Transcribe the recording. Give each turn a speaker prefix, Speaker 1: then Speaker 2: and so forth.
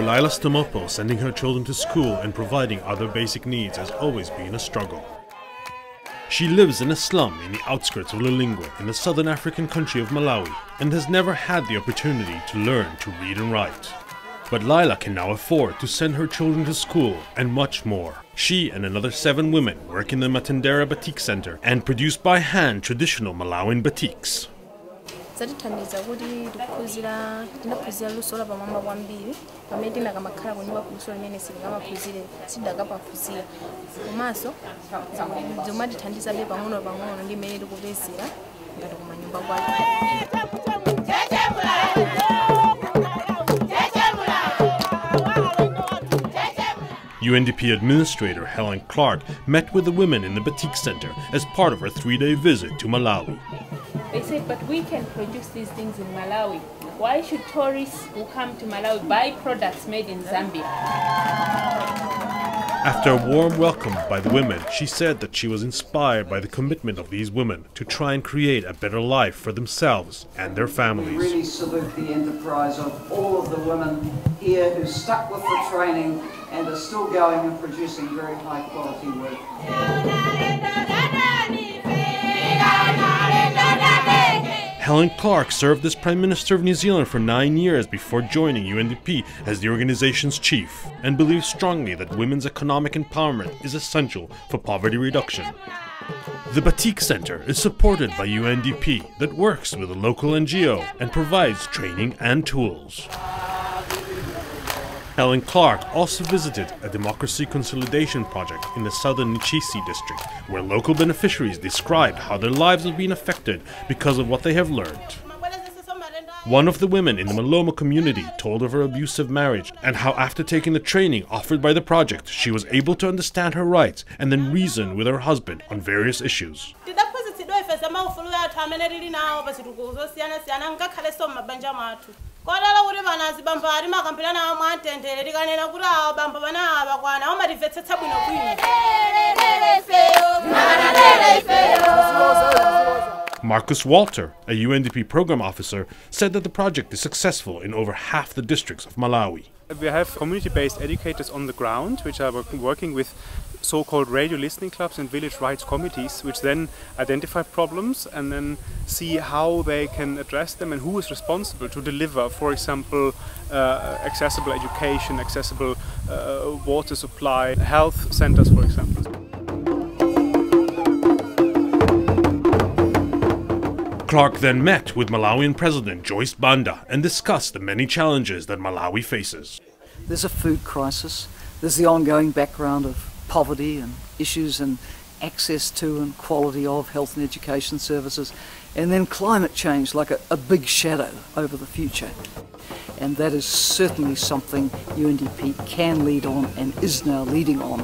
Speaker 1: Lila Stomopo, sending her children to school and providing other basic needs has always been a struggle. She lives in a slum in the outskirts of Lilongwe in the southern African country of Malawi and has never had the opportunity to learn to read and write. But Lila can now afford to send her children to school and much more. She and another 7 women work in the Matendera Batik Center and produce by hand traditional Malawian batiks.
Speaker 2: Zatithandiza kuti tinaphunzira luso la pamwamba kwambiri pamene tinamakhala kunyumba luso limene silikamaphunzire sidakapaphunzira komanso zomatithandizabe pang'ono ndi mmene tikupezera ngati kumanyumba kwake.
Speaker 1: UNDP Administrator Helen Clark met with the women in the Batik Center as part of her 3-day visit to Malawi.
Speaker 3: They said, but we can produce these things in Malawi. Why should tourists who come to Malawi buy products made in Zambia?
Speaker 1: After a warm welcome by the women, she said that she was inspired by the commitment of these women to try and create a better life for themselves and their families.
Speaker 4: We really salute the enterprise of all of the women here who stuck with the training and are still going and producing very high quality work.
Speaker 1: Helen Clark served as Prime Minister of New Zealand for 9 years before joining UNDP as the organization's chief, and believes strongly that women's economic empowerment is essential for poverty reduction. The Batik Center is supported by UNDP that works with a local NGO and provides training and tools. Helen Clark also visited a democracy consolidation project in the southern Nichisi district, where local beneficiaries described how their lives have been affected because of what they have learned. One of the women in the Maloma community told of her abusive marriage and how after taking the training offered by the project, she was able to understand her rights and then reason with her husband on various issues. Marcus Walter, a UNDP program officer, said that the project is successful in over half the districts of Malawi.
Speaker 5: We have community-based educators on the ground, which are working with so-called radio listening clubs and village rights committees, which then identify problems and then see how they can address them and who is responsible to deliver, for example, accessible education, accessible water supply, health centers, for example.
Speaker 1: Clark then met with Malawian President Joyce Banda and discussed the many challenges that Malawi faces.
Speaker 6: There's a food crisis, there's the ongoing background of poverty and issues and access to and quality of health and education services, and then climate change like a big shadow over the future. And that is certainly something UNDP can lead on and is now leading on.